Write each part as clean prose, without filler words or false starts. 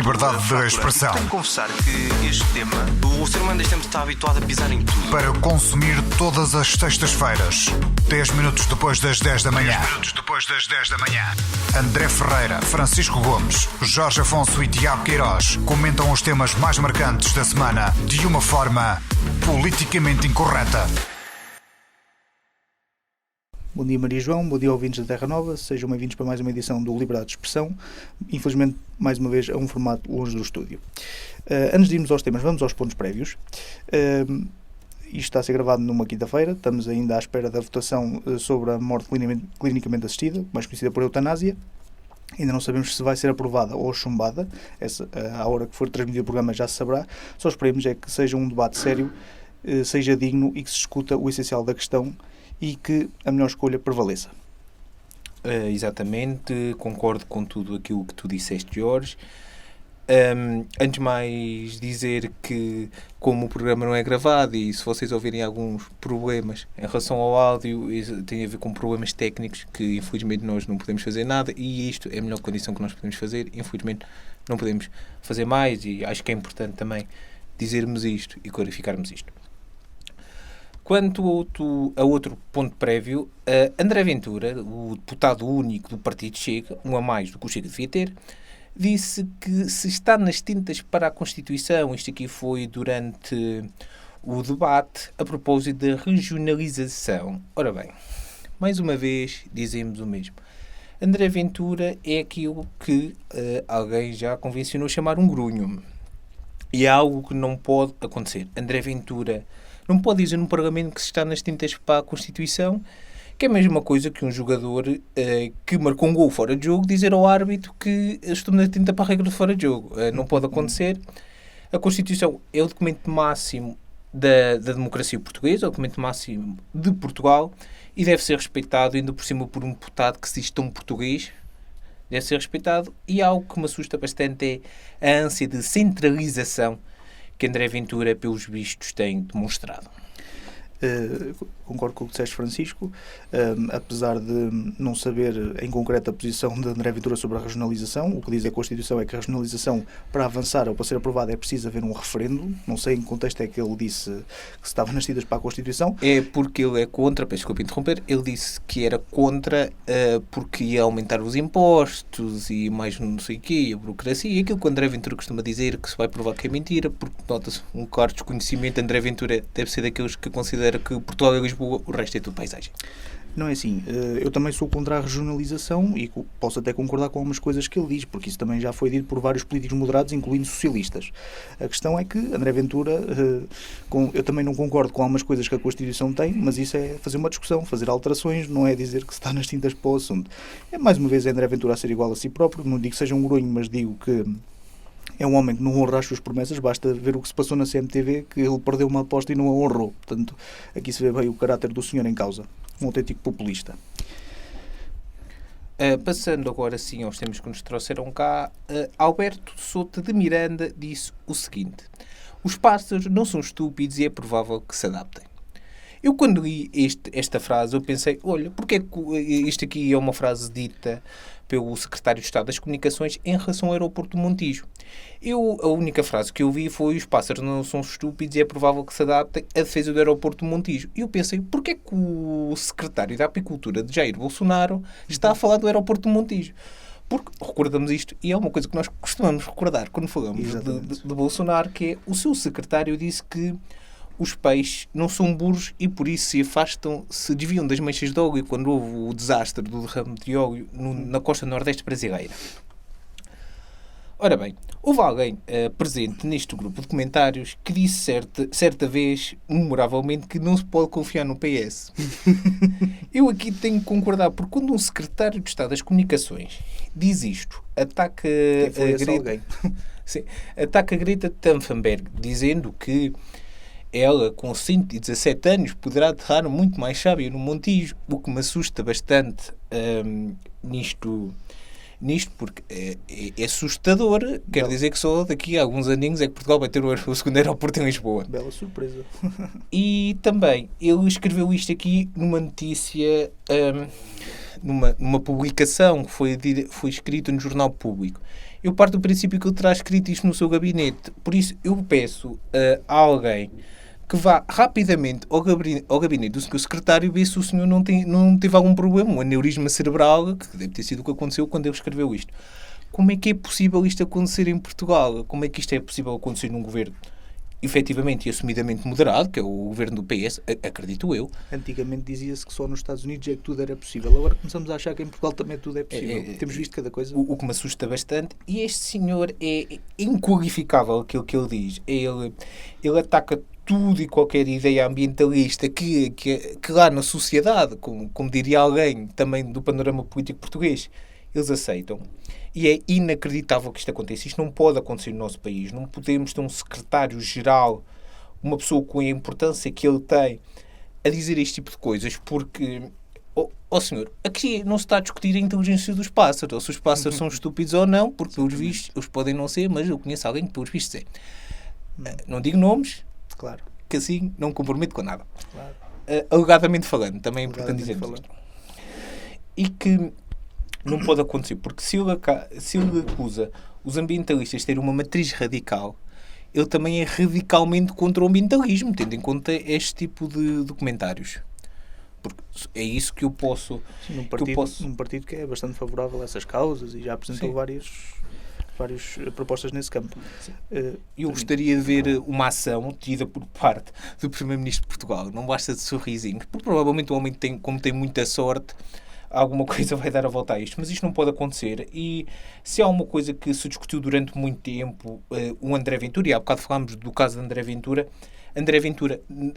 liberdade de expressão. Tenho que confessar que este tema, o ser humano deste tempo está habituado a pisar em tudo. Para consumir todas as sextas-feiras, 10 minutos depois das 10 da manhã. 10 minutos depois das 10 da manhã. André Ferreira, Francisco Gomes, Jorge Afonso e Tiago Queiroz comentam os temas mais marcantes da semana de uma forma politicamente incorreta. Bom dia, Maria João, bom dia, ouvintes da Terra Nova, sejam bem-vindos para mais uma edição do Liberdade de Expressão. Infelizmente, mais uma vez, é um formato longe do estúdio. Antes de irmos aos temas, vamos aos pontos prévios. Isto está a ser gravado numa quinta-feira, estamos ainda à espera da votação sobre a morte clinicamente assistida, mais conhecida por eutanásia. Ainda não sabemos se vai ser aprovada ou chumbada, à hora que for transmitido o programa já se saberá. Só esperemos é que seja um debate sério, seja digno e que se discuta o essencial da questão e que a melhor escolha prevaleça. Exatamente, concordo com tudo aquilo que tu disseste, Jorge. Antes de mais dizer que, como o programa não é gravado e se vocês ouvirem alguns problemas em relação ao áudio, isso tem a ver com problemas técnicos que infelizmente nós não podemos fazer nada, e isto é a melhor condição que nós podemos fazer. Infelizmente não podemos fazer mais, e acho que é importante também dizermos isto e clarificarmos isto. Quanto a outro ponto prévio, André Ventura, o deputado único do Partido Chega, um a mais do que o Chega devia ter, disse que se está nas tintas para a Constituição, isto aqui foi durante o debate a propósito da regionalização. Ora bem, mais uma vez dizemos o mesmo. André Ventura é aquilo que alguém já convencionou chamar um grunho. E é algo que não pode acontecer. André Ventura não pode dizer no Parlamento que se está nas tintas para a Constituição, que é a mesma coisa que um jogador que marcou um gol fora de jogo dizer ao árbitro que estou na tinta para a regra de fora de jogo. Não pode acontecer. A Constituição é o documento máximo da democracia portuguesa, é o documento máximo de Portugal, e deve ser respeitado, ainda por cima por um deputado que se diz tão português. Deve ser respeitado, e algo que me assusta bastante é a ânsia de centralização que André Ventura, pelos vistos, tem demonstrado. Concordo com o que disseste, Francisco. Apesar de não saber em concreto a posição de André Ventura sobre a regionalização, o que diz a Constituição é que a regionalização, para avançar ou para ser aprovada, é preciso haver um referendo. Não sei em que contexto é que ele disse que se estava nas tintas para a Constituição. É porque ele é contra, peço desculpa interromper, ele disse que era contra porque ia aumentar os impostos e mais não sei o quê, a burocracia, e aquilo que o André Ventura costuma dizer, que se vai provar que é mentira, porque nota-se um claro desconhecimento. André Ventura deve ser daqueles que considera que Portugal é Lisboa, o resto é tudo paisagem. Não é assim. Eu também sou contra a regionalização e posso até concordar com algumas coisas que ele diz, porque isso também já foi dito por vários políticos moderados, incluindo socialistas. A questão é que André Ventura, eu também não concordo com algumas coisas que a Constituição tem, mas isso é fazer uma discussão, fazer alterações, não é dizer que se está nas tintas para o assunto. É mais uma vez André Ventura a ser igual a si próprio. Não digo que seja um grunho, mas digo que é um homem que não honra as suas promessas. Basta ver o que se passou na CMTV, que ele perdeu uma aposta e não a honrou. Portanto, aqui se vê bem o caráter do senhor em causa. Um autêntico populista. Passando agora sim aos temas que nos trouxeram cá, Alberto Souto de Miranda disse o seguinte: os pássaros não são estúpidos e é provável que se adaptem. Eu, quando li esta frase, eu pensei, olha, porque é que isto aqui é uma frase dita pelo secretário de Estado das Comunicações em relação ao aeroporto do Montijo? A única frase que eu vi foi: os pássaros não são estúpidos e é provável que se adaptem à defesa do aeroporto do Montijo. E eu pensei, porque é que o secretário da Apicultura de Jair Bolsonaro está a falar do aeroporto do Montijo? Porque recordamos isto, e é uma coisa que nós costumamos recordar quando falamos de Bolsonaro, que é: o seu secretário disse que os peixes não são burros e por isso se afastam, se desviam das manchas de óleo quando houve o desastre do derrame de óleo na costa nordeste brasileira. Ora bem, houve alguém presente neste grupo de comentários que disse certa vez, memoravelmente, que não se pode confiar no PS. Eu aqui tenho que concordar, porque quando um secretário de Estado das Comunicações diz isto, ataca a Greta Thunberg, dizendo que ela, com 117 anos, poderá aterrar muito mais sábia no Montijo, o que me assusta bastante nisto, porque é assustador. Quer dizer que só daqui a alguns aninhos é que Portugal vai ter o segundo aeroporto em Lisboa. Bela surpresa. E também, ele escreveu isto aqui numa notícia, numa publicação que foi escrita no Jornal Público. eu parto do princípio que ele terá escrito isto no seu gabinete. Por isso, eu peço a alguém que vá rapidamente ao gabinete do Sr. Secretário e ver se o senhor não teve algum problema, um aneurisma cerebral, que deve ter sido o que aconteceu quando ele escreveu isto. Como é que é possível isto acontecer em Portugal? Como é que isto é possível acontecer num governo efetivamente e assumidamente moderado, que é o governo do PS, acredito eu? Antigamente dizia-se que só nos Estados Unidos é que tudo era possível. Agora começamos a achar que em Portugal também tudo é possível. Temos visto cada coisa. O que me assusta bastante. E este senhor é inqualificável aquilo que ele diz. Ele ataca tudo e qualquer ideia ambientalista que lá na sociedade, como diria alguém também do panorama político português, eles aceitam. E é inacreditável que isto aconteça. Isto não pode acontecer no nosso país. Não podemos ter um secretário-geral, uma pessoa com a importância que ele tem, a dizer este tipo de coisas, porque, senhor, aqui não se está a discutir a inteligência dos pássaros, ou se os pássaros são estúpidos ou não, porque pelos vistos, eles podem não ser, mas eu conheço alguém que pelos vistos é. Não digo nomes, claro, que assim não me comprometo com nada. Claro. Alegadamente falando, também é importante dizer isto. E que não pode acontecer, porque se ele acusa os ambientalistas de terem uma matriz radical, ele também é radicalmente contra o ambientalismo, tendo em conta este tipo de documentários. Porque é isso que eu posso... Sim, num partido que é bastante favorável a essas causas e já apresentou várias propostas nesse campo. Eu gostaria de ver uma ação tida por parte do Primeiro-Ministro de Portugal. Não basta de sorrisinhos, porque provavelmente o homem, como tem muita sorte, alguma coisa vai dar a volta a isto. Mas isto não pode acontecer. E se há uma coisa que se discutiu durante muito tempo, o André Ventura, e há bocado falámos do caso de André Ventura,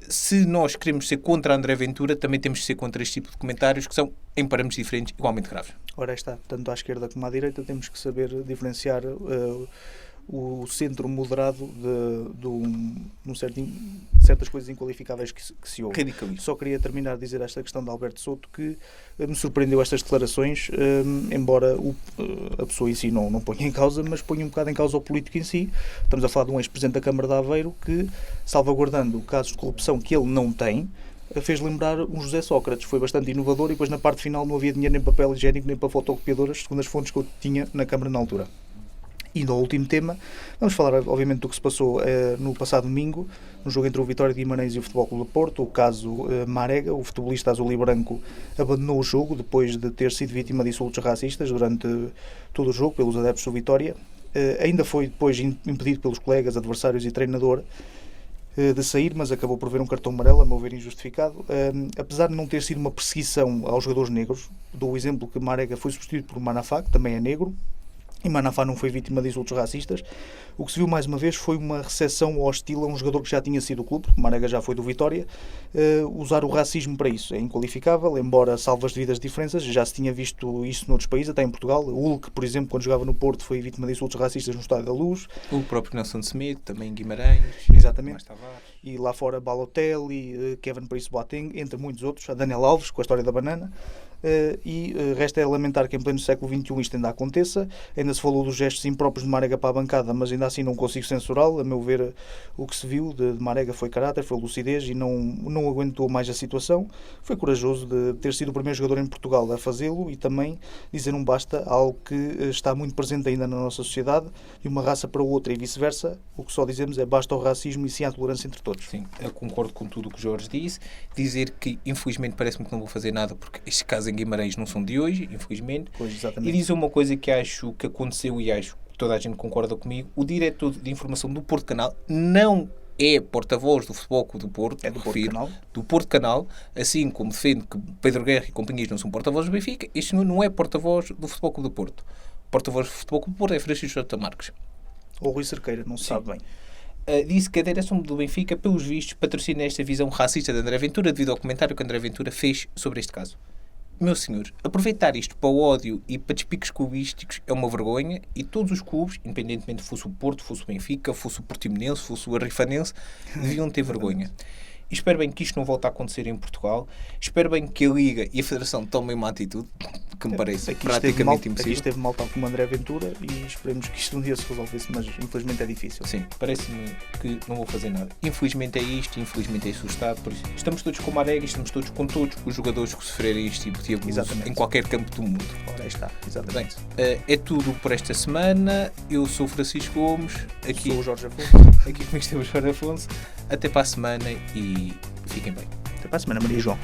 se nós queremos ser contra André Ventura, também temos de ser contra este tipo de comentários que são, em parâmetros diferentes, igualmente graves. Ora, está, tanto à esquerda como à direita, temos que saber diferenciar o centro moderado de certas coisas inqualificáveis que se ouvem. Só queria terminar a dizer esta questão de Alberto Souto, que me surpreendeu estas declarações, embora a pessoa em si não ponha em causa, mas ponha um bocado em causa o político em si. Estamos a falar de um ex-presidente da Câmara de Aveiro que, salvaguardando casos de corrupção que ele não tem, fez lembrar um José Sócrates. Foi bastante inovador e depois na parte final não havia dinheiro nem papel higiênico nem para fotocopiadoras, segundo as fontes que eu tinha na Câmara na altura. E no último tema, vamos falar obviamente do que se passou no passado domingo, no jogo entre o Vitória de Guimarães e o Futebol Clube do Porto, o caso Marega. O futebolista azul e branco abandonou o jogo depois de ter sido vítima de insultos racistas durante todo o jogo pelos adeptos do Vitória. Ainda foi depois impedido pelos colegas, adversários e treinador de sair, mas acabou por ver um cartão amarelo, a meu ver injustificado. Apesar de não ter sido uma perseguição aos jogadores negros, dou o exemplo que Marega foi substituído por Manafá, que também é negro, e Manafá não foi vítima de insultos racistas. O que se viu mais uma vez foi uma recepção hostil a um jogador que já tinha sido do clube, porque Marega já foi do Vitória. Usar o racismo para isso é inqualificável, embora salve as devidas diferenças. Já se tinha visto isso noutros países, até em Portugal. O Hulk, por exemplo, quando jogava no Porto, foi vítima de insultos racistas no Estádio da Luz. O próprio Nelson Smith, também em Guimarães. Exatamente. E lá fora Balotelli, Kevin Prince Boateng, entre muitos outros. A Daniel Alves, com a história da banana. Resta lamentar que em pleno século XXI isto ainda aconteça. Ainda se falou dos gestos impróprios de Marega para a bancada, mas ainda assim não consigo censurá-lo. A meu ver, o que se viu de Marega foi caráter, foi lucidez e não aguentou mais a situação. Foi corajoso de ter sido o primeiro jogador em Portugal a fazê-lo e também dizer um basta a algo que está muito presente ainda na nossa sociedade, de uma raça para outra e vice-versa. O que só dizemos é basta ao racismo e sim à tolerância entre todos. Sim, eu concordo com tudo o que o Jorge disse. Dizer que infelizmente parece-me que não vou fazer nada porque estes casos em Guimarães não são de hoje, infelizmente. Pois, exatamente. E dizer uma coisa que acho que aconteceu e acho que toda a gente concorda comigo: o diretor de informação do Porto Canal não é porta-voz do Futebol Clube do Porto, é do Porto Canal. Do Porto Canal, assim como defende que Pedro Guerra e companhias não são porta-voz do Benfica. Este senhor não é porta-voz do Futebol Clube do Porto. Porta-voz do Futebol Clube do Porto é Francisco J. Marques. Ou Rui Cerqueira, não se sabe bem. Disse que a direção do Benfica, pelos vistos, patrocina esta visão racista de André Ventura devido ao comentário que André Ventura fez sobre este caso. Meu senhor, aproveitar isto para o ódio e para despiques clubísticos é uma vergonha e todos os clubes, independentemente fosse o Porto, fosse o Benfica, fosse o Portimonense, fosse o Arrifanense, deviam ter vergonha. E espero bem que isto não volte a acontecer em Portugal. Espero bem que a Liga e a Federação tomem uma atitude que me parece praticamente impossível. Aqui esteve mal, tal como André Ventura, e esperemos que isto um dia se resolvesse, mas infelizmente é difícil. Sim, parece-me que não vou fazer nada. Infelizmente é isto, infelizmente é isso o Estado, por isso estamos todos com Marega, estamos todos com todos os jogadores que sofrerem este tipo de abuso em qualquer campo do mundo. Aí está, exatamente. É tudo por esta semana. Eu sou o Francisco Gomes. Aqui, Sou o Jorge Afonso. aqui comigo esteve o Jorge Afonso. Até para a semana e fiquem bem. Até para a semana, Maria João.